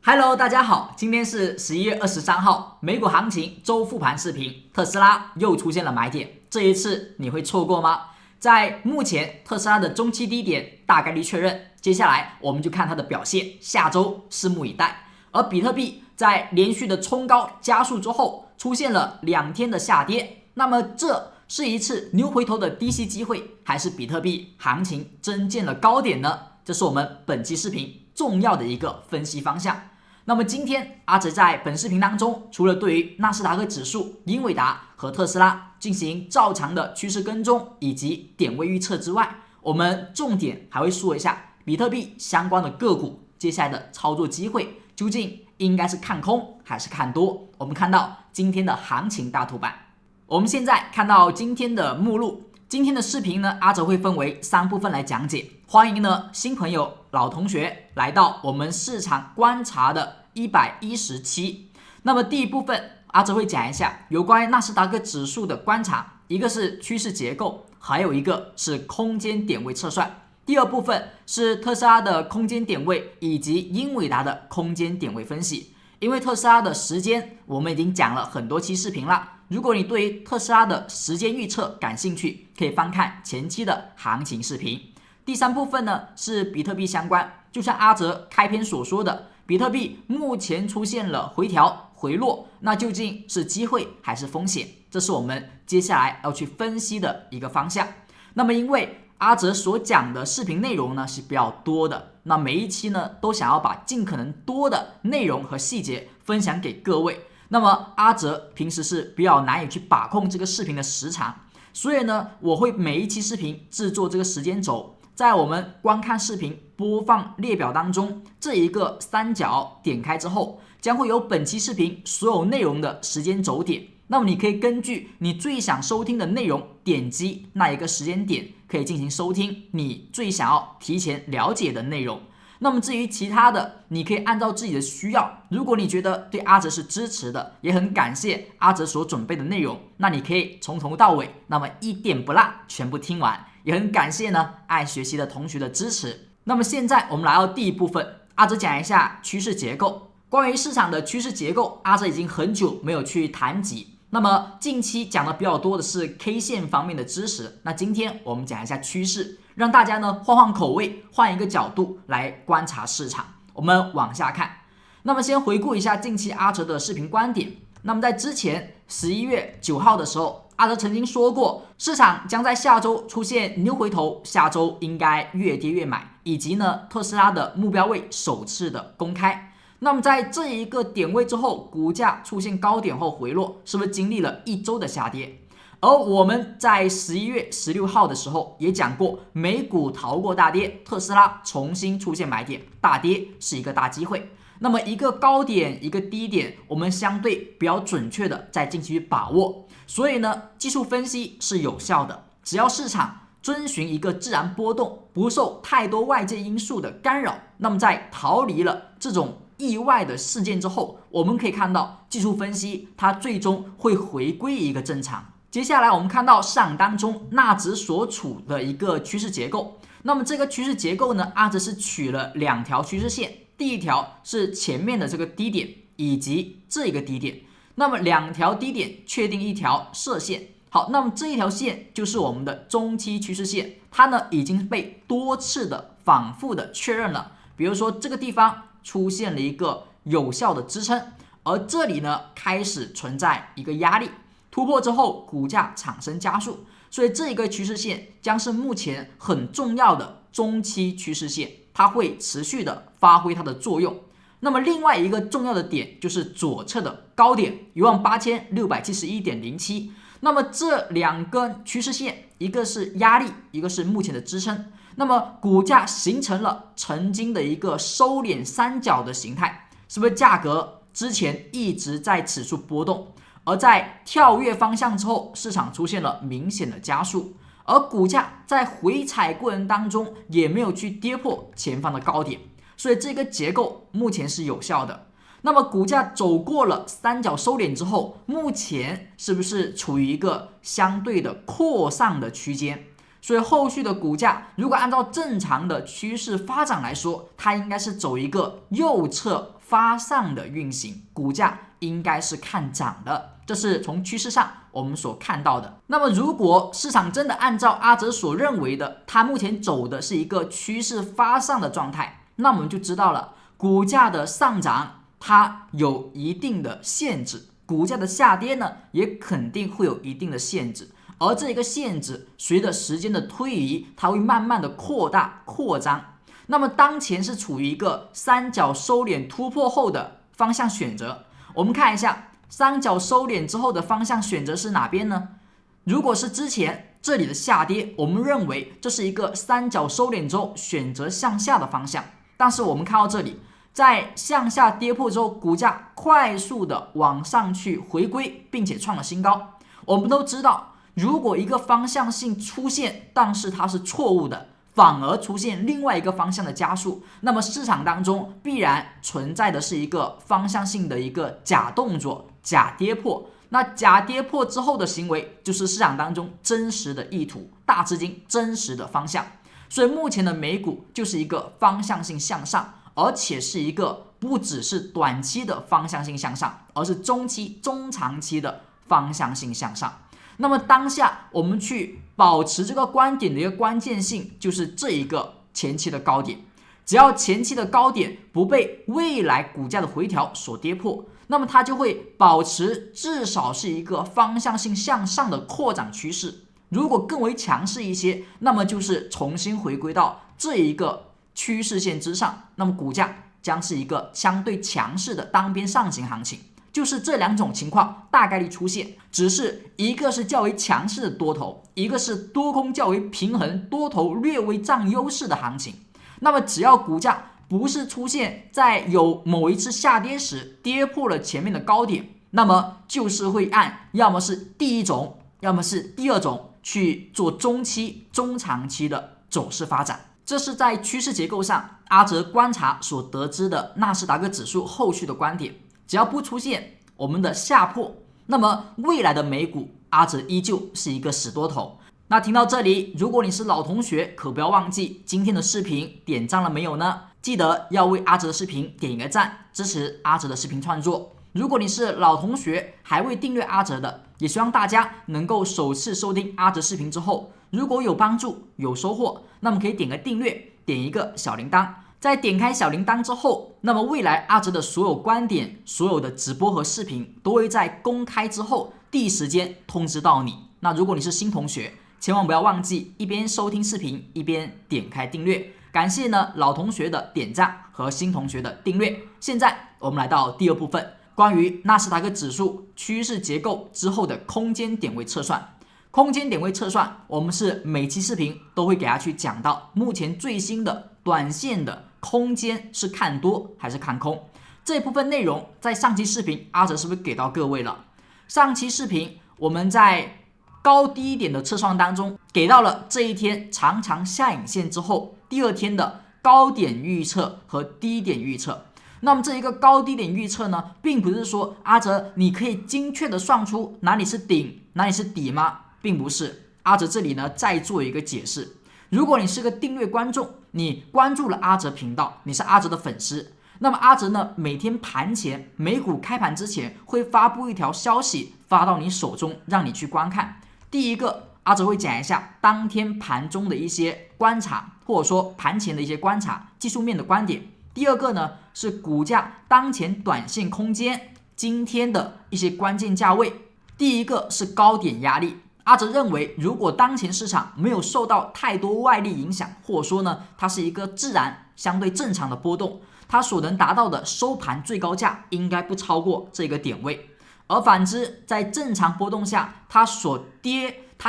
Hello， 大家好，今天是11月23号，美股行情周复盘视频，特斯拉又出现了买点，这一次你会错过吗？在目前特斯拉的中期低点大概率确认，接下来我们就看它的表现，下周拭目以待。而比特币在连续的冲高加速之后，出现了2天的下跌，那么这是一次牛回头的低吸机会，还是比特币行情真见了高点呢？这是我们本期视频重要的一个分析方向。那么今天阿哲在本视频当中，除了对于纳斯达克指数、英伟达和特斯拉进行照常的趋势跟踪以及点位预测之外，我们重点还会说一下比特币相关的个股接下来的操作机会究竟应该是看空还是看多。我们看到今天的行情大图版，我们现在看到今天的目录。今天的视频呢，阿哲会分为3部分来讲解，欢迎呢新朋友、老同学来到我们市场观察的117。那么第一部分，阿哲会讲一下有关于纳斯达克指数的观察，一个是趋势结构，还有一个是空间点位测算。第二部分是特斯拉的空间点位以及英伟达的空间点位分析。因为特斯拉的时间我们已经讲了很多期视频了，如果你对于特斯拉的时间预测感兴趣，可以翻看前期的行情视频。第3部分呢是比特币相关，就像阿哲开篇所说的，比特币目前出现了回调回落，那究竟是机会还是风险？这是我们接下来要去分析的一个方向。那么因为阿哲所讲的视频内容呢是比较多的，那每一期呢都想要把尽可能多的内容和细节分享给各位。那么阿哲平时是比较难以去把控这个视频的时长，所以呢我会每一期视频制作这个时间轴，在我们观看视频播放列表当中，这一个3角点开之后，将会有本期视频所有内容的时间轴点。那么你可以根据你最想收听的内容，点击那一个时间点，可以进行收听你最想要提前了解的内容。那么至于其他的，你可以按照自己的需要，如果你觉得对阿哲是支持的，也很感谢阿哲所准备的内容，那你可以从头到尾，那么一点不落全部听完，也很感谢呢爱学习的同学的支持。那么现在我们来到第一部分，阿哲讲一下趋势结构。关于市场的趋势结构，阿哲已经很久没有去谈及，那么近期讲的比较多的是 K 线方面的知识，那今天我们讲一下趋势，让大家呢换换口味，换一个角度来观察市场。我们往下看，那么先回顾一下近期阿哲的视频观点。那么在之前11月9号的时候，阿哲曾经说过，市场将在下周出现牛回头，下周应该越跌越买，以及呢特斯拉的目标位首次的公开。那么在这一个点位之后，股价出现高点后回落，是不是经历了1周的下跌？而我们在11月16号的时候也讲过，美股逃过大跌，特斯拉重新出现买点，大跌是一个大机会。那么一个高点一个低点，我们相对比较准确的在近期把握，所以呢技术分析是有效的，只要市场遵循一个自然波动，不受太多外界因素的干扰，那么在逃离了这种意外的事件之后，我们可以看到技术分析它最终会回归一个正常。接下来我们看到市场当中纳指所处的一个趋势结构，那么这个趋势结构呢，阿哲是取了2条趋势线，第一条是前面的这个低点以及这一个低点，那么2条低点确定1条射线。好，那么这一条线就是我们的中期趋势线，它呢已经被多次的反复的确认了，比如说这个地方出现了一个有效的支撑，而这里呢开始存在一个压力，突破之后股价产生加速，所以这一个趋势线将是目前很重要的中期趋势线，它会持续的发挥它的作用。那么另外一个重要的点就是左侧的高点 18,671.07， 那么这2根趋势线，一个是压力，一个是目前的支撑，那么股价形成了曾经的一个收敛三角的形态，是不是价格之前一直在此处波动，而在跳跃方向之后，市场出现了明显的加速，而股价在回踩过程当中也没有去跌破前方的高点，所以这个结构目前是有效的。那么股价走过了三角收敛之后，目前是不是处于一个相对的扩上的区间？所以后续的股价如果按照正常的趋势发展来说，它应该是走一个右侧发上的运行，股价应该是看涨的，这是从趋势上我们所看到的。那么如果市场真的按照阿哲所认为的，它目前走的是一个趋势发上的状态，那我们就知道了，股价的上涨它有一定的限制，股价的下跌呢也肯定会有一定的限制，而这个限制随着时间的推移，它会慢慢的扩大扩张。那么当前是处于一个三角收敛突破后的方向选择，我们看一下三角收敛之后的方向选择是哪边呢？如果是之前这里的下跌，我们认为这是一个三角收敛之后选择向下的方向，但是我们看到这里在向下跌破之后，股价快速的往上去回归，并且创了新高。我们都知道，如果一个方向性出现，但是它是错误的，反而出现另外一个方向的加速，那么市场当中必然存在的是一个方向性的一个假动作、假跌破。那假跌破之后的行为，就是市场当中真实的意图，大资金真实的方向。所以目前的美股就是一个方向性向上，而且是一个不只是短期的方向性向上，而是中期、中长期的方向性向上。那么当下我们去保持这个观点的一个关键性，就是这一个前期的高点，只要前期的高点不被未来股价的回调所跌破，那么它就会保持至少是一个方向性向上的扩展趋势。如果更为强势一些，那么就是重新回归到这一个趋势线之上，那么股价将是一个相对强势的单边上行行情。就是这两种情况大概率出现，只是一个是较为强势的多头，一个是多空较为平衡，多头略微占优势的行情。那么只要股价不是出现在有某一次下跌时跌破了前面的高点，那么就是会按要么是第一种，要么是第二种去做中期、中长期的走势发展。这是在趋势结构上阿哲观察所得知的纳斯达克指数后续的观点。只要不出现我们的下破，那么未来的美股阿哲依旧是一个死多头。那听到这里，如果你是老同学，可不要忘记今天的视频点赞了没有呢？记得要为阿哲的视频点一个赞，支持阿哲的视频创作。如果你是老同学还未订阅阿哲的，也希望大家能够首次收听阿哲视频之后，如果有帮助有收获，那么可以点个订阅，点一个小铃铛。在点开小铃铛之后，那么未来阿哲的所有观点、所有的直播和视频都会在公开之后第一时间通知到你。那如果你是新同学，千万不要忘记一边收听视频一边点开订阅。感谢呢老同学的点赞和新同学的订阅。现在我们来到第二部分，关于纳斯达克指数趋势结构之后的空间点位测算。空间点位测算，我们是每期视频都会给大家去讲到目前最新的短线的空间是看多还是看空。这部分内容在上期视频阿哲是不是给到各位了？上期视频我们在高低点的测算当中给到了这一天长长下影线之后第二天的高点预测和低点预测。那么这一个高低点预测呢，并不是说阿哲你可以精确的算出哪里是顶哪里是底吗？并不是。阿哲这里呢再做一个解释，如果你是个订阅观众，你关注了阿哲频道，你是阿哲的粉丝，那么阿哲呢每天盘前美股开盘之前会发布一条消息发到你手中，让你去观看。第一个，阿哲会讲一下当天盘中的一些观察，或者说盘前的一些观察，技术面的观点。第二个呢是股价当前短线空间今天的一些关键价位。第一个是高点压力，阿哲认为如果当前市场没有受到太多外力影响，或者说呢它是一个自然相对正常的波动，它所能达到的收盘最高价应该不超过这个点位。而反之，在正常波动下，它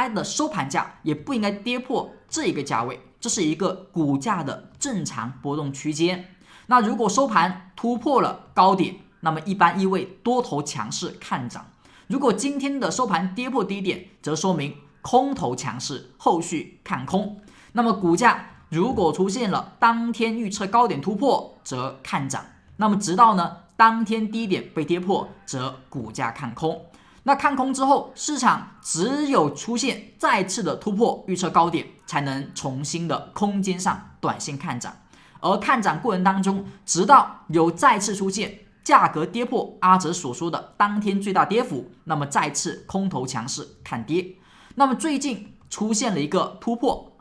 的收盘价也不应该跌破这一个价位，这是一个股价的正常波动区间。那如果收盘突破了高点，那么一般意味多头强势看涨。如果今天的收盘跌破低点，则说明空头强势，后续看空。那么股价如果出现了当天预测高点突破，则看涨。那么直到呢当天低点被跌破，则股价看空。那看空之后，市场只有出现再次的突破预测高点，才能重新的空间上短线看涨。而看涨过程当中，直到有再次出现价格跌破阿哲所说的当天最大跌幅，那么再次空头强势看跌。那么最近出现了一个突破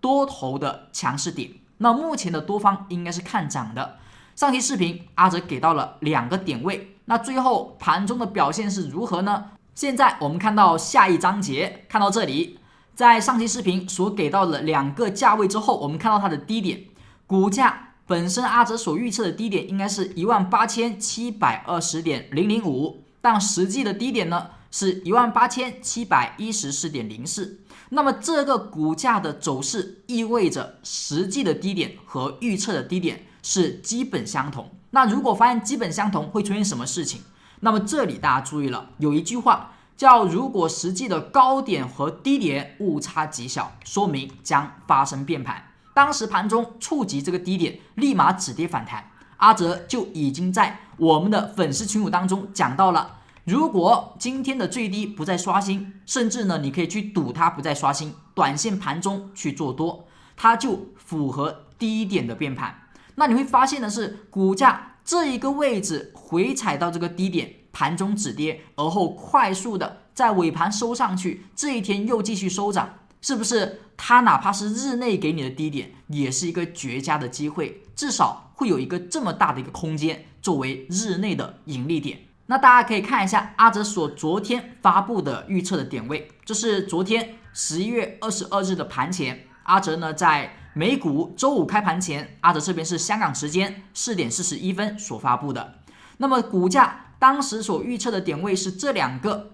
多头的强势点，那目前的多方应该是看涨的。上期视频阿哲给到了2个点位，那最后盘中的表现是如何呢？现在我们看到下一章节，看到这里，在上期视频所给到的2个价位之后，我们看到它的低点，股价本身阿哲所预测的低点应该是18720.005，但实际的低点呢是18714.04。那么这个股价的走势意味着实际的低点和预测的低点是基本相同。那如果发现基本相同，会出现什么事情？那么这里大家注意了，有一句话叫如果实际的高点和低点误差极小，说明将发生变盘。当时盘中触及这个低点，立马止跌反弹。阿哲就已经在我们的粉丝群组当中讲到了，如果今天的最低不再刷新，甚至呢你可以去赌它不再刷新，短线盘中去做多，它就符合低点的变盘。那你会发现的是，股价这一个位置回踩到这个低点，盘中止跌，而后快速的在尾盘收上去，这一天又继续收涨，是不是它哪怕是日内给你的低点，也是一个绝佳的机会，至少会有一个这么大的一个空间作为日内的盈利点。那大家可以看一下阿哲所昨天发布的预测的点位，这是昨天11月22日的盘前，阿哲呢在美股周五开盘前，阿哲这边是香港时间4点41分所发布的。那么股价当时所预测的点位是这2个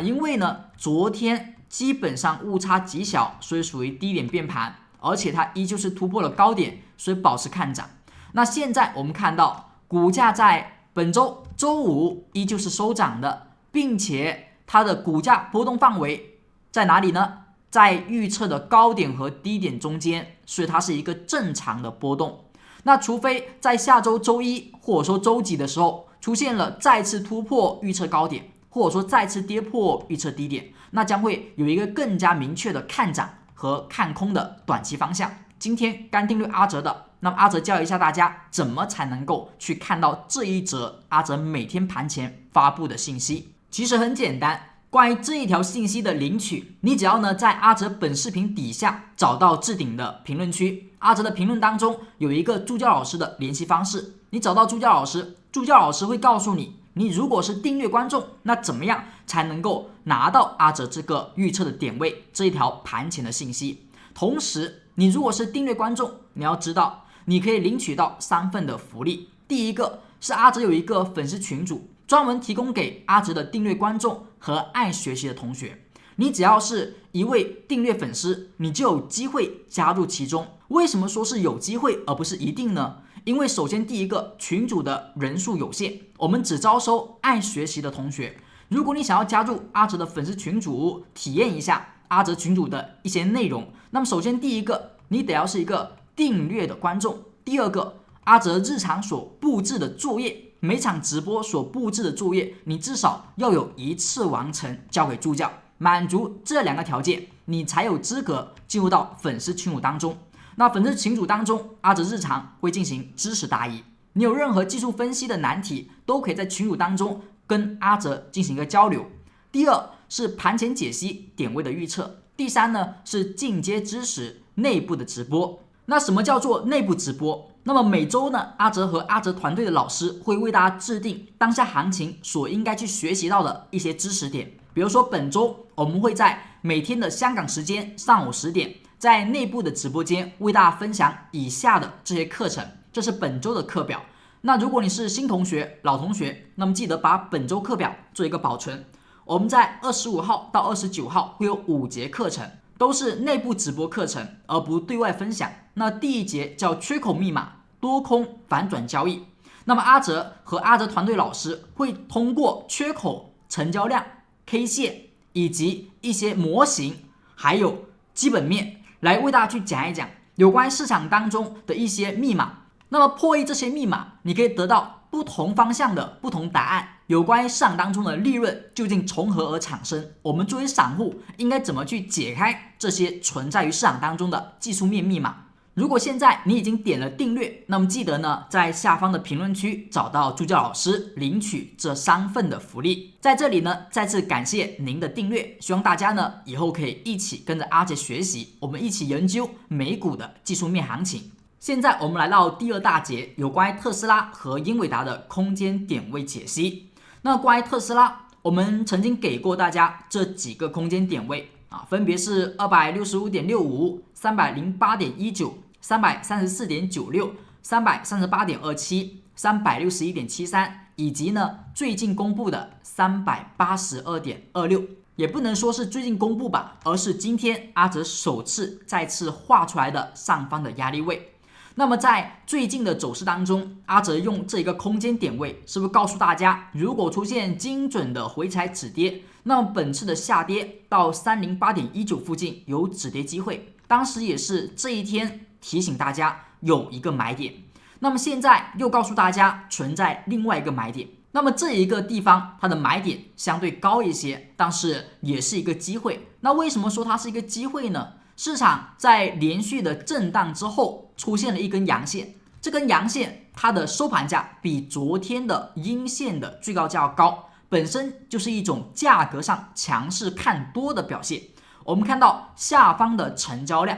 因为呢昨天基本上误差极小，所以属于低点变盘，而且它依旧是突破了高点，所以保持看涨。那现在我们看到股价在本周周五依旧是收涨的，并且它的股价波动范围在哪里呢？在预测的高点和低点中间，所以它是一个正常的波动。那除非在下周周一或者说周几的时候出现了再次突破预测高点，或者说再次跌破预测低点，那将会有一个更加明确的看涨和看空的短期方向。今天刚订阅阿哲的，那么阿哲教一下大家怎么才能够去看到这一则阿哲每天盘前发布的信息。其实很简单，关于这一条信息的领取，你只要呢在阿哲本视频底下找到置顶的评论区，阿哲的评论当中有一个助教老师的联系方式，你找到助教老师，助教老师会告诉你，你如果是订阅观众，那怎么样才能够拿到阿哲这个预测的点位这一条盘前的信息。同时你如果是订阅观众，你要知道你可以领取到3份的福利。第一个是阿哲有一个粉丝群组，专门提供给阿哲的订阅观众和爱学习的同学，你只要是一位订阅粉丝，你就有机会加入其中。为什么说是有机会而不是一定呢？因为首先第一个，群组的人数有限，我们只招收爱学习的同学。如果你想要加入阿哲的粉丝群组，体验一下阿哲群组的一些内容，那么首先第一个，你得要是一个订阅的观众。第二个，阿哲日常所布置的作业，每场直播所布置的作业，你至少要有1次完成交给助教，满足这2个条件，你才有资格进入到粉丝群组当中。那粉丝群组当中，阿哲日常会进行知识答疑，你有任何技术分析的难题，都可以在群组当中跟阿哲进行一个交流。第二是盘前解析点位的预测，第三呢是进阶知识内部的直播。那什么叫做内部直播？那么每周呢，阿哲和阿哲团队的老师会为大家制定当下行情所应该去学习到的一些知识点。比如说本周我们会在每天的香港时间上午10点，在内部的直播间为大家分享以下的这些课程，这是本周的课表。那如果你是新同学、老同学，那么记得把本周课表做一个保存。我们在25号到29号会有5节课程，都是内部直播课程，而不对外分享。那第1节叫缺口密码，多空反转交易。那么阿哲和阿哲团队老师会通过缺口、成交量、K 线以及一些模型，还有基本面，来为大家去讲一讲有关市场当中的一些密码。那么破译这些密码，你可以得到不同方向的不同答案。有关于市场当中的利润究竟从何而产生，我们作为散户应该怎么去解开这些存在于市场当中的技术面密码。如果现在你已经点了订阅，那么记得呢，在下方的评论区找到助教老师领取这3份的福利。在这里呢，再次感谢您的订阅，希望大家呢以后可以一起跟着阿杰学习，我们一起研究美股的技术面行情。现在我们来到第2大节，有关于特斯拉和英伟达的空间点位解析。那关于特斯拉，我们曾经给过大家这几个空间点位分别是 265.65、308.19、334.96、338.27、361.73，以及呢最近公布的 382.26。也不能说是最近公布吧，而是今天阿哲首次再次画出来的上方的压力位。那么在最近的走势当中，阿哲用这一个空间点位，是不是告诉大家，如果出现精准的回踩止跌，那么本次的下跌到 308.19 附近有止跌机会。当时也是这一天提醒大家有一个买点，那么现在又告诉大家存在另外一个买点。那么这一个地方它的买点相对高一些，但是也是一个机会。那为什么说它是一个机会呢？市场在连续的震荡之后出现了一根阳线，这根阳线它的收盘价比昨天的阴线的最高价要高，本身就是一种价格上强势看多的表现。我们看到下方的成交量，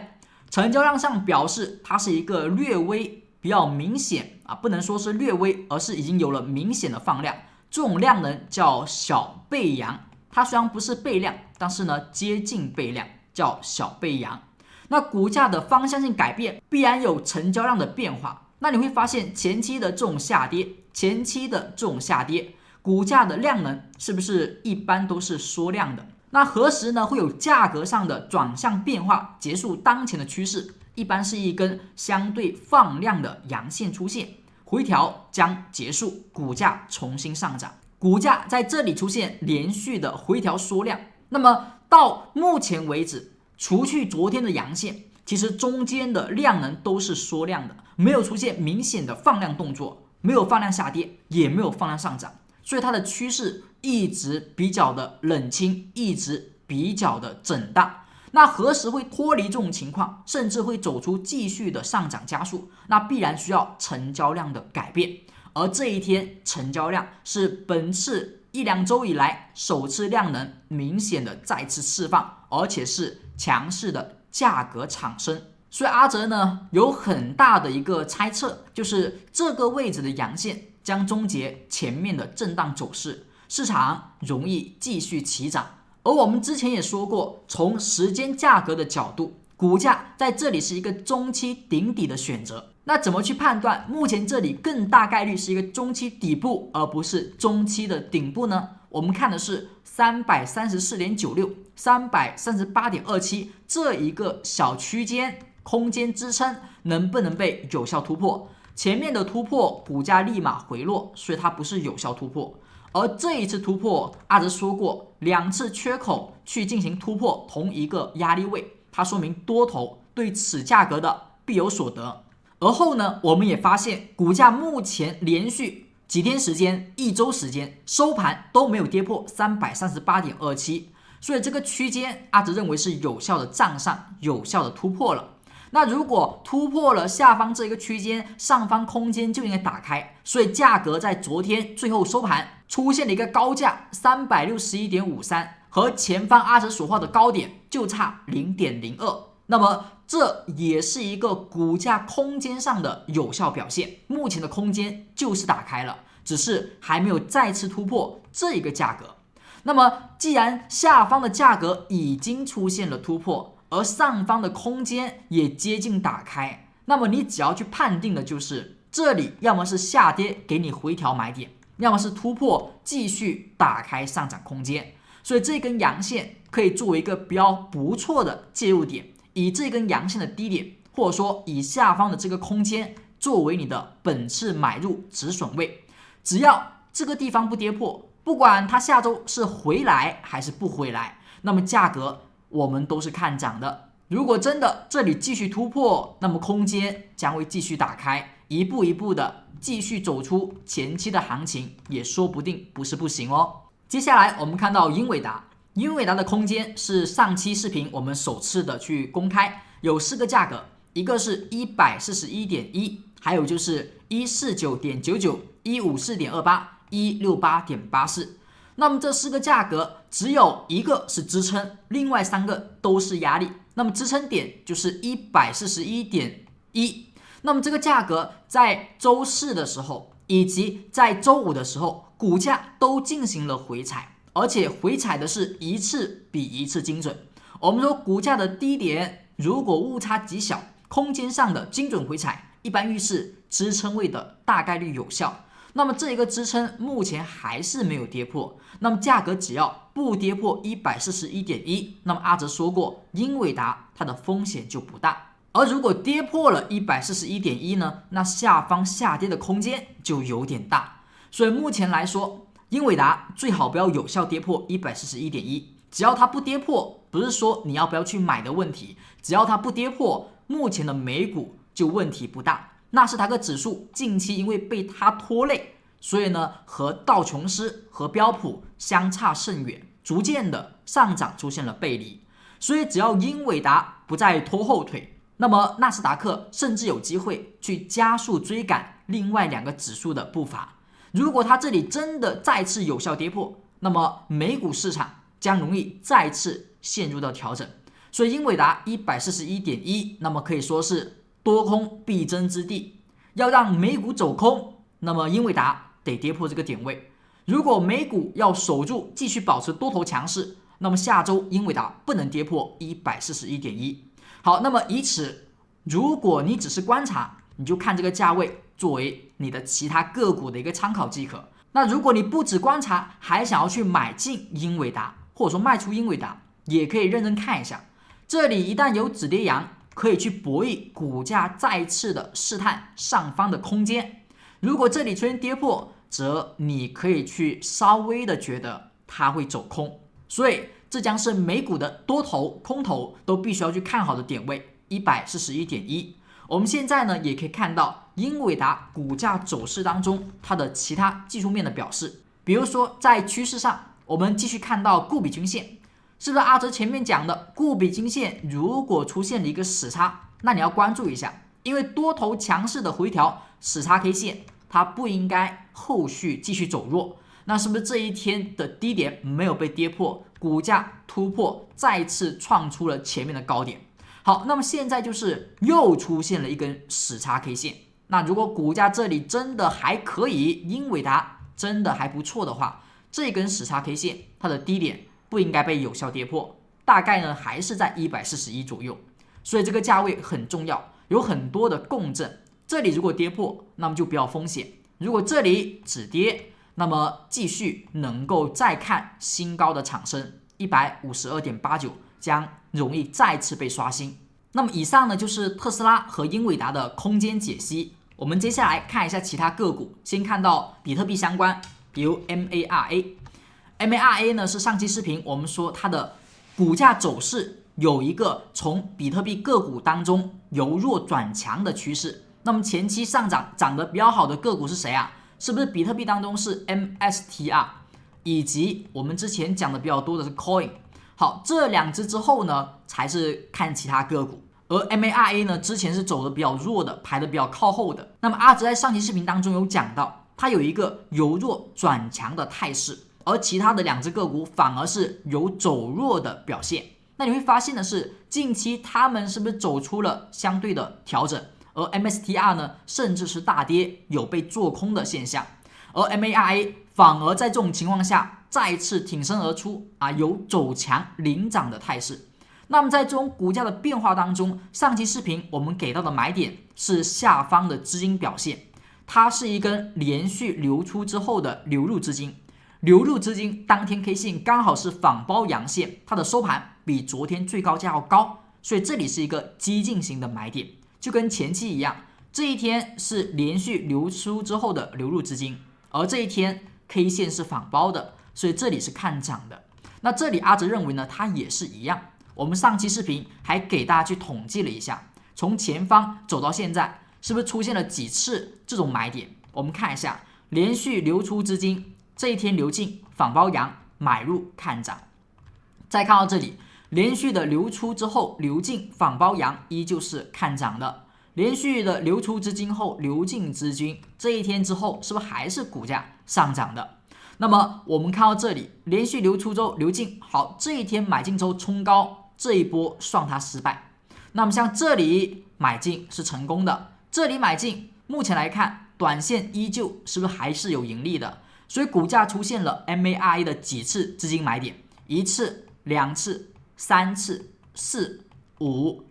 成交量上表示它是一个略微比较明显不能说是略微，而是已经有了明显的放量，这种量能叫小背阳，它虽然不是背量，但是呢接近背量，叫小背阳。那股价的方向性改变必然有成交量的变化，那你会发现前期的这种下跌，股价的量能是不是一般都是缩量的？那何时呢会有价格上的转向变化，结束当前的趋势？一般是一根相对放量的阳线出现，回调将结束，股价重新上涨。股价在这里出现连续的回调缩量，那么到目前为止，除去昨天的阳线，其实中间的量能都是缩量的，没有出现明显的放量动作，没有放量下跌，也没有放量上涨，所以它的趋势一直比较的冷清，一直比较的震荡。那何时会脱离这种情况，甚至会走出继续的上涨加速？那必然需要成交量的改变，而这一天成交量是本次1-2周以来首次量能明显的再次释放，而且是强势的价格产生。所以阿哲呢有很大的一个猜测，就是这个位置的阳线将终结前面的震荡走势，市场容易继续起涨。而我们之前也说过，从时间价格的角度，股价在这里是一个中期顶底的选择。那怎么去判断目前这里更大概率是一个中期底部，而不是中期的顶部呢？我们看的是 334.96、338.27 这一个小区间空间支撑能不能被有效突破。前面的突破股价立马回落，所以它不是有效突破。而这一次突破，阿哲说过，2次缺口去进行突破同一个压力位，它说明多头对此价格的必有所得。而后呢，我们也发现股价目前连续几天时间、1周时间收盘都没有跌破 338.27， 所以这个区间阿哲认为是有效的站上，有效的突破了。那如果突破了下方这个区间，上方空间就应该打开，所以价格在昨天最后收盘出现了一个高价 361.53， 和前方阿哲所画的高点就差 0.02， 那么这也是一个股价空间上的有效表现，目前的空间就是打开了，只是还没有再次突破这一个价格。那么既然下方的价格已经出现了突破，而上方的空间也接近打开，那么你只要去判定的就是这里要么是下跌给你回调买点，要么是突破继续打开上涨空间。所以这根阳线可以作为一个比较不错的介入点，以这根阳线的低点，或者说以下方的这个空间作为你的本次买入止损位。只要这个地方不跌破，不管它下周是回来还是不回来，那么价格我们都是看涨的。如果真的这里继续突破，那么空间将会继续打开，一步一步的继续走出前期的行情，也说不定不是不行哦。接下来我们看到英伟达，英伟达的空间是上期视频我们首次的去公开，有4个价格，一个是 141.1， 还有就是 149.99、154.28、168.84。那么这4个价格只有一个是支撑，另外3个都是压力。那么支撑点就是 141.1。那么这个价格在周四的时候以及在周五的时候，股价都进行了回踩，而且回踩的是一次比一次精准。我们说股价的低点如果误差极小，空间上的精准回踩，一般预示支撑位的大概率有效。那么这一个支撑目前还是没有跌破，那么价格只要不跌破 141.1， 那么阿哲说过，英伟达它的风险就不大。而如果跌破了 141.1 呢，那下方下跌的空间就有点大。所以目前来说，英伟达最好不要有效跌破 141.1， 只要它不跌破，不是说你要不要去买的问题，只要它不跌破，目前的美股就问题不大。纳斯达克指数近期因为被它拖累，所以呢和道琼斯和标普相差甚远，逐渐的上涨出现了背离。所以只要英伟达不再拖后腿，那么纳斯达克甚至有机会去加速追赶另外2个指数的步伐。如果它这里真的再次有效跌破，那么美股市场将容易再次陷入到调整。所以英伟达 141.1 那么可以说是多空必争之地。要让美股走空，那么英伟达得跌破这个点位。如果美股要守住继续保持多头强势，那么下周英伟达不能跌破 141.1。 好，那么以此，如果你只是观察，你就看这个价位作为你的其他个股的一个参考即可。那如果你不只观察，还想要去买进英伟达，或者说卖出英伟达，也可以认真看一下，这里一旦有止跌阳，可以去博弈股价再次的试探上方的空间。如果这里出现跌破，则你可以去稍微的觉得它会走空。所以这将是美股的多头空头都必须要去看好的点位 141.1。 我们现在呢也可以看到英伟达股价走势当中它的其他技术面的表示。比如说在趋势上，我们继续看到固比均线，是不是阿哲前面讲的固比均线如果出现了一个死叉，那你要关注一下，因为多头强势的回调死叉 K 线它不应该后续继续走弱，那是不是这一天的低点没有被跌破，股价突破再次创出了前面的高点。好，那么现在就是又出现了一根死叉 K 线，那如果股价这里真的还可以，英伟达真的还不错的话，这根死叉 K 线它的低点不应该被有效跌破，大概呢还是在141左右。所以这个价位很重要，有很多的共振，这里如果跌破，那么就不要风险，如果这里止跌，那么继续能够再看新高的产生 152.89 将容易再次被刷新。那么以上呢就是特斯拉和英伟达的空间解析。我们接下来看一下其他个股，先看到比特币相关，比如 MARA。MARA 呢是上期视频我们说它的股价走势有一个从比特币个股当中由弱转强的趋势。那么前期上涨涨得比较好的个股是谁啊？是不是比特币当中是 MSTR， 以及我们之前讲的比较多的是 Coin。 好，这2只之后呢才是看其他个股。而 MARA 呢之前是走的比较弱的，排的比较靠后的。那么阿哲在上期视频当中有讲到，它有一个由弱转强的态势，而其他的2只个股反而是有走弱的表现。那你会发现的是，近期他们是不是走出了相对的调整，而 MSTR 呢甚至是大跌，有被做空的现象。而 MARA 反而在这种情况下再次挺身而出有走强领涨的态势。那么在这种股价的变化当中，上期视频我们给到的买点是下方的资金表现，它是一根连续流出之后的流入资金，流入资金当天 K 线刚好是反包阳线，它的收盘比昨天最高价要高，所以这里是一个激进型的买点，就跟前期一样，这一天是连续流出之后的流入资金，而这一天 K 线是反包的，所以这里是看涨的。那这里阿哲认为呢，它也是一样。我们上期视频还给大家去统计了一下，从前方走到现在是不是出现了几次这种买点。我们看一下，连续流出资金，这一天流进反包阳，买入看涨。再看到这里，连续的流出之后流进仿包阳依旧是看涨的，连续的流出资金后流进资金，这一天之后是不是还是股价上涨的？那么我们看到这里连续流出之后流进，好，这一天买进之后冲高，这一波算它失败。那么像这里买进是成功的，这里买进目前来看短线依旧是不是还是有盈利的？所以股价出现了 MARA 的几次资金买点，一次、两次、三次、4、5、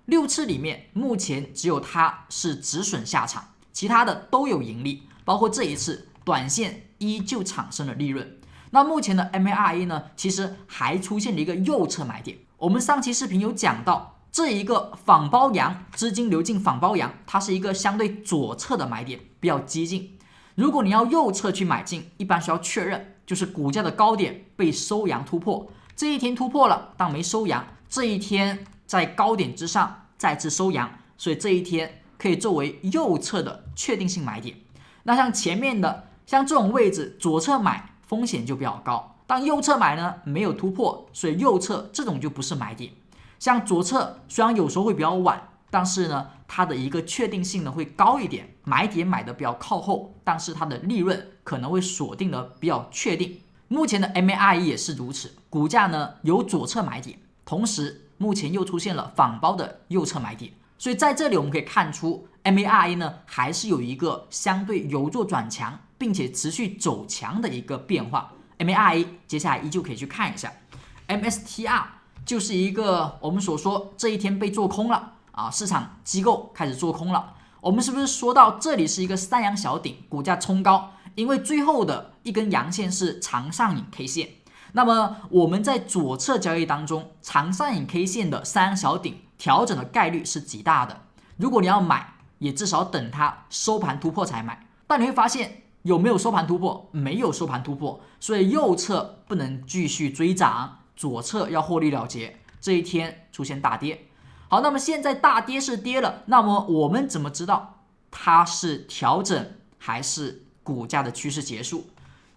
6次里面，目前只有它是止损下场，其他的都有盈利，包括这一次短线依旧产生了利润。那目前的 MARA 呢，其实还出现了一个右侧买点。我们上期视频有讲到，这一个仿包阳资金流进仿包阳，它是一个相对左侧的买点，比较激进。如果你要右侧去买进，一般需要确认，就是股价的高点被收阳突破，这一天突破了，但没收阳，这一天在高点之上再次收阳，所以这一天可以作为右侧的确定性买点。那像前面的，像这种位置左侧买风险就比较高，但右侧买呢没有突破，所以右侧这种就不是买点。像左侧虽然有时候会比较晚，但是呢它的一个确定性呢会高一点，买点买的比较靠后，但是它的利润可能会锁定的比较确定。目前的 MARA 也是如此，股价呢有左侧买点，同时目前又出现了仿包的右侧买点，所以在这里我们可以看出 MARA 呢还是有一个相对由弱转强并且持续走强的一个变化。 MARA 接下来依旧可以去看一下， MSTR 就是一个我们所说这一天被做空了啊，市场机构开始做空了。我们是不是说到这里是一个三阳小顶，股价冲高，因为最后的一根阳线是长上影 K 线。那么我们在左侧交易当中，长上影 K 线的三阳小顶调整的概率是极大的，如果你要买，也至少等它收盘突破才买。但你会发现有没有收盘突破？没有收盘突破，所以右侧不能继续追涨，左侧要获利了结，这一天出现大跌。好，那么现在大跌是跌了，那么我们怎么知道它是调整还是股价的趋势结束？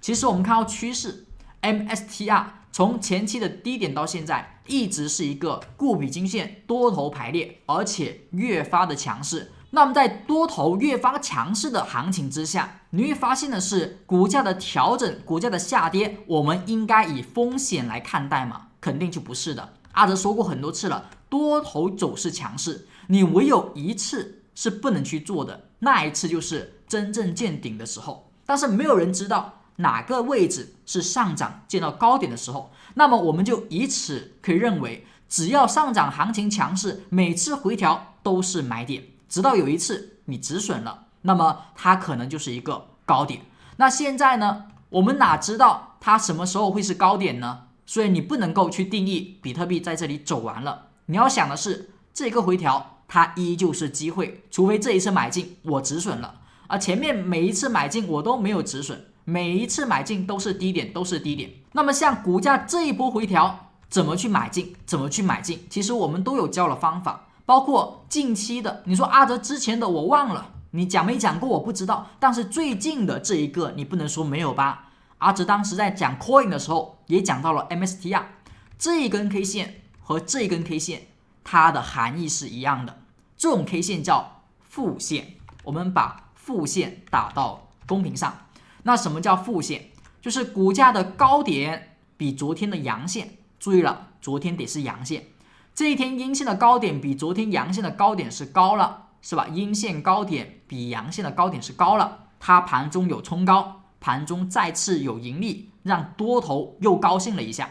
其实我们看到趋势 MSTR 从前期的低点到现在一直是一个固比均线多头排列，而且越发的强势。那么在多头越发强势的行情之下，你会发现的是股价的调整，股价的下跌，我们应该以风险来看待吗？肯定就不是的。阿哲说过很多次了，多头走势强势，你唯有一次是不能去做的，那一次就是真正见顶的时候。但是没有人知道哪个位置是上涨见到高点的时候，那么我们就以此可以认为，只要上涨行情强势，每次回调都是买点，直到有一次你止损了，那么它可能就是一个高点。那现在呢，我们哪知道它什么时候会是高点呢？所以你不能够去定义比特币在这里走完了，你要想的是这个回调它依旧是机会，除非这一次买进我止损了，而前面每一次买进我都没有止损，每一次买进都是低点，都是低点。那么像股价这一波回调怎么去买进，怎么去买进，其实我们都有教了方法，包括近期的，你说阿哲之前的我忘了，你讲没讲过我不知道，但是最近的这一个你不能说没有吧。阿哲当时在讲 coin 的时候也讲到了 MSTR 这一根 K 线和这一根 K 线它的含义是一样的，这种 K 线叫负线，我们把负线打到公屏上。那什么叫负线？就是股价的高点比昨天的阳线，注意了，昨天得是阳线，这一天阴线的高点比昨天阳线的高点是高了，是吧？阴线高点比阳线的高点是高了，它盘中有冲高，盘中再次有盈利，让多头又高兴了一下。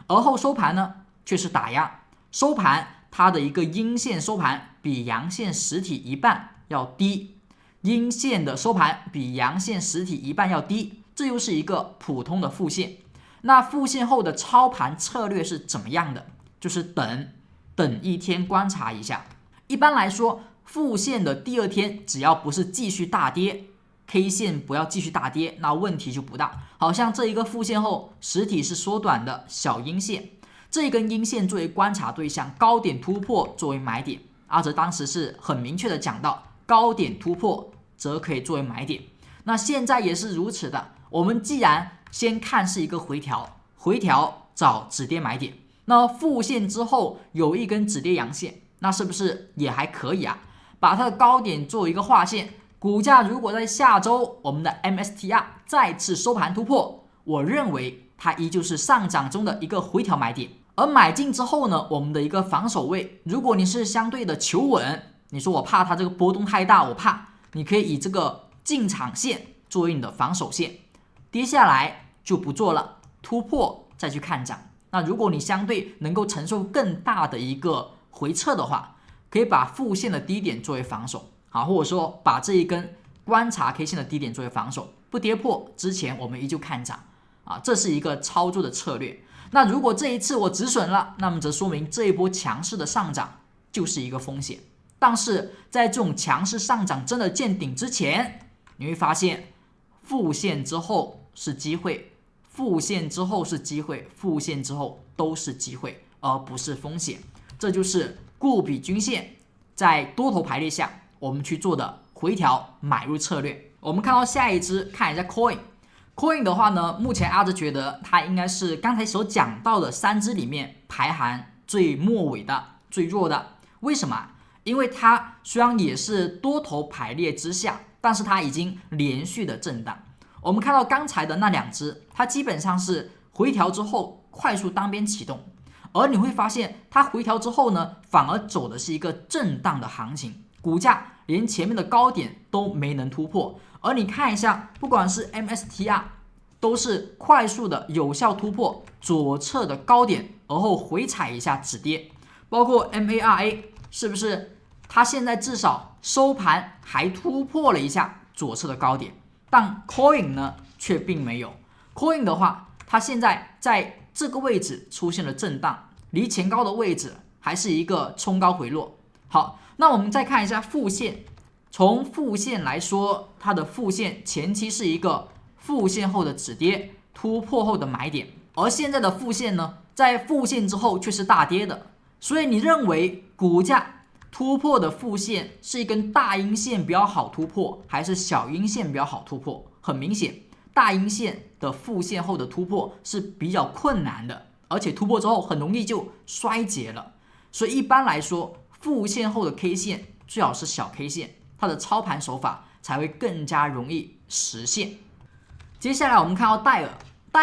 而后收盘呢却是打压，收盘它的一个阴线收盘比阳线实体一半要低，阴线的收盘比阳线实体一半要低，这又是一个普通的负线。那负线后的操盘策略是怎么样的？就是等一天观察一下。一般来说，负线的第二天只要不是继续大跌， K 线不要继续大跌，那问题就不大。好像这一个负线后实体是缩短的小阴线，这一根阴线作为观察对象，高点突破作为买点。阿哲当时是很明确的讲到，高点突破则可以作为买点。那现在也是如此的，我们既然先看是一个回调，回调找止跌买点，那复线之后有一根止跌阳线，那是不是也还可以啊？把它的高点做一个划线，股价如果在下周我们的 MSTR 再次收盘突破，我认为它依旧是上涨中的一个回调买点。而买进之后呢，我们的一个防守位，如果你是相对的求稳，你说我怕它这个波动太大，我怕，你可以以这个进场线作为你的防守线，跌下来就不做了，突破再去看涨。那如果你相对能够承受更大的一个回撤的话，可以把复线的低点作为防守，好，或者说把这一根观察 K 线的低点作为防守，不跌破之前我们依旧看涨啊，这是一个操作的策略。那如果这一次我止损了，那么则说明这一波强势的上涨就是一个风险。但是在这种强势上涨真的见顶之前，你会发现复线之后是机会，复线之后是机会，复线之后都是机会，而不是风险。这就是固比均线在多头排列下我们去做的回调买入策略。我们看到下一支，看一下 Coin 的话呢，目前阿哲觉得它应该是刚才所讲到的3只里面排行最末尾的、最弱的。为什么？因为它虽然也是多头排列之下，但是它已经连续的震荡。我们看到刚才的那2只，它基本上是回调之后快速单边启动，而你会发现它回调之后呢，反而走的是一个震荡的行情，股价连前面的高点都没能突破。而你看一下，不管是 MSTR 都是快速的有效突破左侧的高点，而后回踩一下止跌，包括 MARA 是不是它现在至少收盘还突破了一下左侧的高点，但 Coin 呢却并没有。Coin 的话，它现在在这个位置出现了震荡，离前高的位置还是一个冲高回落。好，那我们再看一下复线。从复线来说，它的复线前期是一个复线后的止跌，突破后的买点，而现在的复线呢，在复线之后却是大跌的。所以你认为股价突破的复线是一根大阴线比较好突破，还是小阴线比较好突破？很明显，大阴线的复线后的突破是比较困难的，而且突破之后很容易就衰竭了。所以一般来说，复线后的 K 线最好是小 K 线，它的操盘手法才会更加容易实现。接下来我们看到戴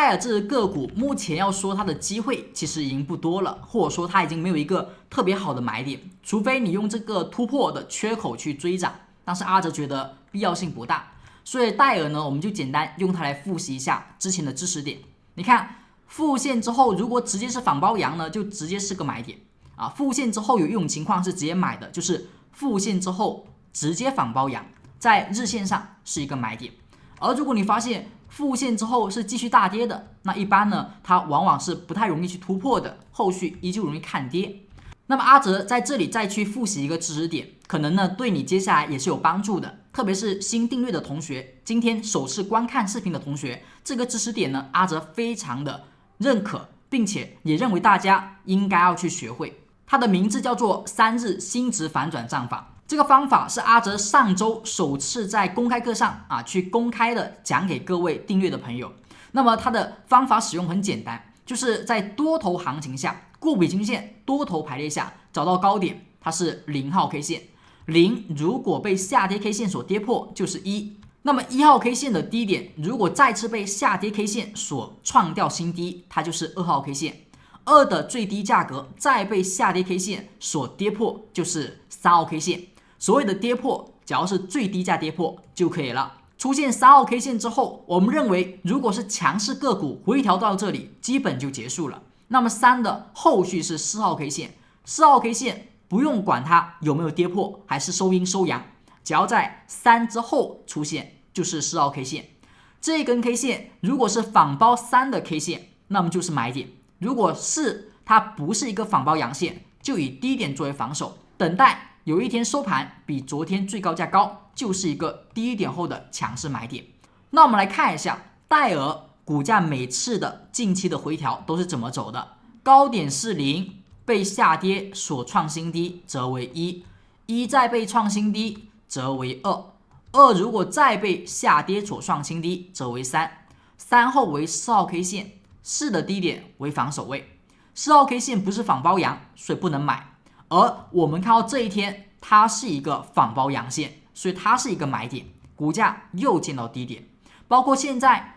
尔这只个股，目前要说它的机会其实已经不多了，或者说它已经没有一个特别好的买点，除非你用这个突破的缺口去追涨，但是阿哲觉得必要性不大。所以戴尔呢，我们就简单用它来复习一下之前的支持点。你看复线之后，如果直接是反包阳呢，就直接是个买点啊。复线之后有一种情况是直接买的，就是复线之后直接反包阳，在日线上是一个买点。而如果你发现复线之后是继续大跌的，那一般呢，它往往是不太容易去突破的，后续依旧容易看跌。那么阿哲在这里再去复习一个知识点，可能呢对你接下来也是有帮助的，特别是新订阅的同学，今天首次观看视频的同学，这个知识点呢，阿哲非常的认可，并且也认为大家应该要去学会。它的名字叫做3日心值反转战法。这个方法是阿哲上周首次在公开课上去公开的讲给各位订阅的朋友。那么它的方法使用很简单，就是在多头行情下，固比均线多头排列下找到高点，它是0号 K 线，0如果被下跌 K 线所跌破就是1，那么1号 K 线的低点如果再次被下跌 K 线所创掉新低，它就是2号 K 线，2的最低价格再被下跌 K 线所跌破就是3号 K 线。所谓的跌破，只要是最低价跌破就可以了。出现3号 K 线之后，我们认为如果是强势个股回调到这里，基本就结束了。那么3的后续是4号 K 线，4号 K 线不用管它有没有跌破还是收阴收阳，只要在3之后出现就是4号 K 线。这根 K 线如果是反包3的 K 线，那么就是买点；如果是它不是一个反包阳线，就以低点作为防守，等待有一天收盘比昨天最高价高，就是一个低点后的强势买点。那我们来看一下戴尔股价每次的近期的回调都是怎么走的。高点是0，被下跌所创新低则为1，1再被创新低则为2，2如果再被下跌所创新低则为3，3后为4号 K 线，4的低点为防守位。4号 K 线不是仿包阳，所以不能买。而我们看到这一天，它是一个仿包阳线，所以它是一个买点，股价又见到低点。包括现在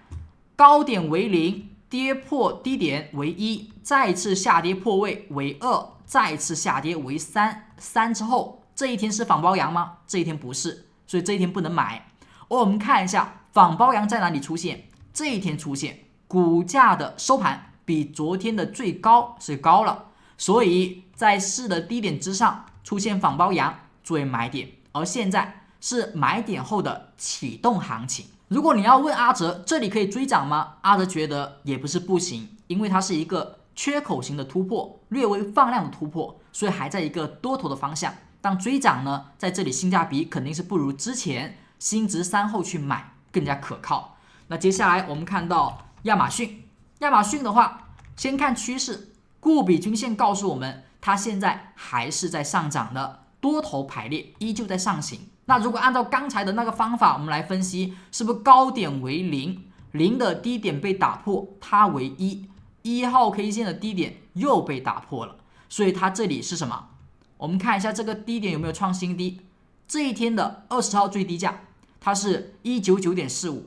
高点为0，跌破低点为1，再次下跌破位为2，再次下跌为3之后，这一天是仿包阳吗？这一天不是，所以这一天不能买。而我们看一下仿包阳在哪里出现，这一天出现，股价的收盘比昨天的最高是高了，所以在4的低点之上出现仿包阳作为买点，而现在是买点后的启动行情。如果你要问阿哲这里可以追涨吗？阿哲觉得也不是不行，因为它是一个缺口型的突破，略微放量的突破，所以还在一个多头的方向。但追涨呢，在这里性价比肯定是不如之前新值3后去买更加可靠。那接下来我们看到亚马逊，亚马逊的话，先看趋势，固比均线告诉我们，它现在还是在上涨的，多头排列依旧在上行。那如果按照刚才的那个方法，我们来分析，是不是高点为0，0的低点被打破，它为1，1号 K 线的低点又被打破了，所以它这里是什么？我们看一下这个低点有没有创新低，这一天的20号最低价，它是199.45，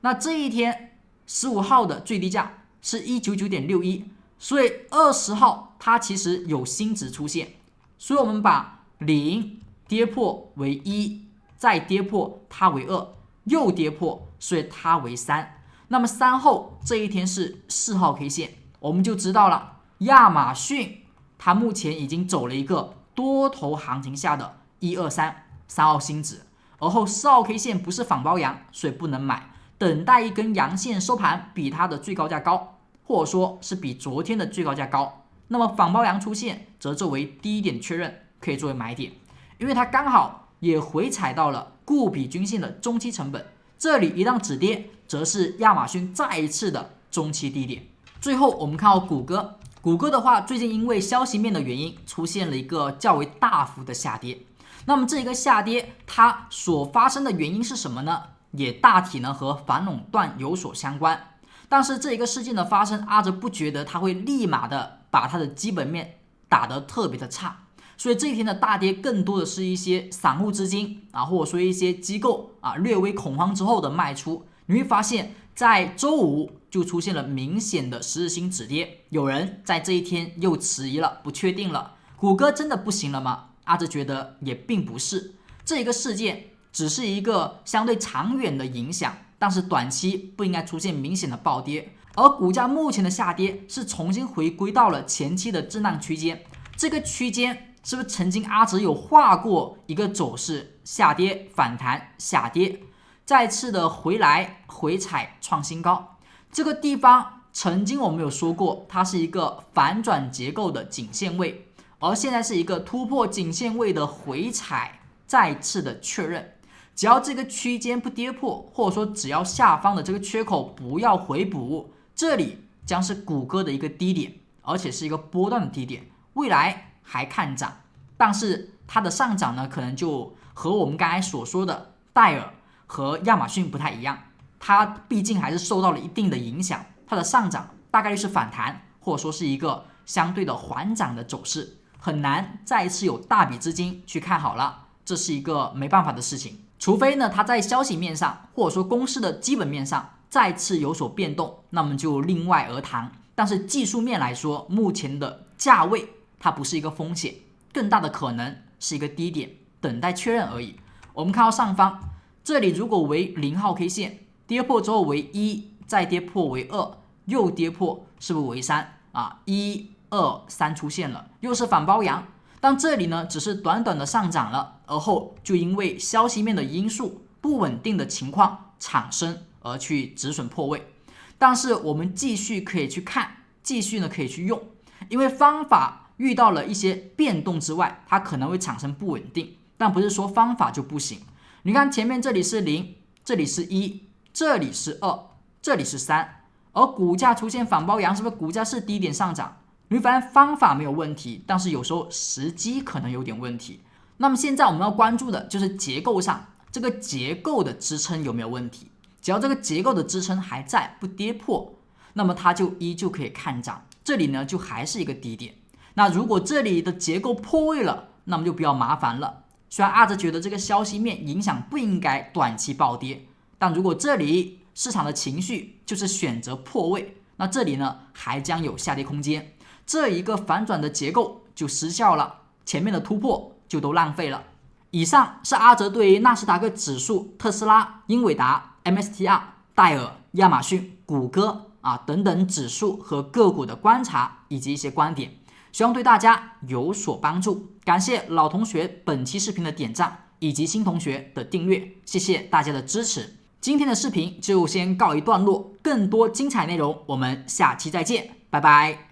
那这一天15号的最低价是199.61，所以20号它其实有新值出现，所以我们把0跌破为1，再跌破它为2，又跌破，所以它为3。那么3后这一天是4号 K 线，我们就知道了，亚马逊它目前已经走了一个多头行情下的123号新值，而后4号 K 线不是仿包阳，所以不能买，等待一根阳线收盘比它的最高价高，或者说是比昨天的最高价高，那么仿包阳出现则作为低点确认，可以作为买点，因为它刚好也回踩到了固比均线的中期成本，这里一旦止跌，则是亚马逊再一次的中期低点。最后我们看到谷歌，谷歌的话，最近因为消息面的原因，出现了一个较为大幅的下跌。那么这一个下跌，它所发生的原因是什么呢？也大体呢和反垄断有所相关。但是这一个事件的发生，阿哲不觉得它会立马的把它的基本面打得特别的差。所以这一天的大跌更多的是一些散户资金啊，或者说一些机构啊略微恐慌之后的卖出。你会发现在周五就出现了明显的10日新止跌，有人在这一天又迟疑了，不确定了，谷歌真的不行了吗？阿哲觉得也并不是，这一个事件只是一个相对长远的影响，但是短期不应该出现明显的暴跌，而股价目前的下跌是重新回归到了前期的震荡区间，这个区间是不是曾经阿哲有画过一个走势，下跌反弹下跌，再次的回来回踩创新高，这个地方曾经我们有说过，它是一个反转结构的颈线位，而现在是一个突破颈线位的回踩，再次的确认，只要这个区间不跌破，或者说只要下方的这个缺口不要回补，这里将是谷歌的一个低点，而且是一个波段的低点，未来还看涨，但是它的上涨呢，可能就和我们刚才所说的戴尔和亚马逊不太一样，它毕竟还是受到了一定的影响，它的上涨大概率是反弹，或者说是一个相对的缓涨的走势，很难再一次有大笔资金去看好了，这是一个没办法的事情，除非呢它在消息面上或者说公司的基本面上再次有所变动，那么就另外而谈，但是技术面来说，目前的价位它不是一个风险，更大的可能是一个低点，等待确认而已。我们看到上方这里如果为0号 K 线跌破之后为1，再跌破为2，又跌破是不是为3啊？1、2、3出现了，又是反包阳，但这里呢只是短短的上涨了，而后就因为消息面的因素不稳定的情况产生而去止损破位，但是我们继续可以去看，继续呢可以去用，因为方法遇到了一些变动之外，它可能会产生不稳定，但不是说方法就不行。你看前面这里是0，这里是1，这里是2，这里是3，而股价出现反包阳，是不是股价是低点上涨？你会发现方法没有问题，但是有时候时机可能有点问题。那么现在我们要关注的就是结构上，这个结构的支撑有没有问题？只要这个结构的支撑还在，不跌破，那么它就依旧可以看涨。这里呢就还是一个低点。那如果这里的结构破位了，那么就比较麻烦了。虽然阿哲觉得这个消息面影响不应该短期暴跌，但如果这里市场的情绪就是选择破位，那这里呢还将有下跌空间，这一个反转的结构就失效了，前面的突破就都浪费了。以上是阿哲对于纳斯达克指数、特斯拉、英伟达、MSTR、戴尔、亚马逊、谷歌等等指数和个股的观察以及一些观点，希望对大家有所帮助。感谢老同学本期视频的点赞以及新同学的订阅，谢谢大家的支持。今天的视频就先告一段落，更多精彩内容我们下期再见，拜拜。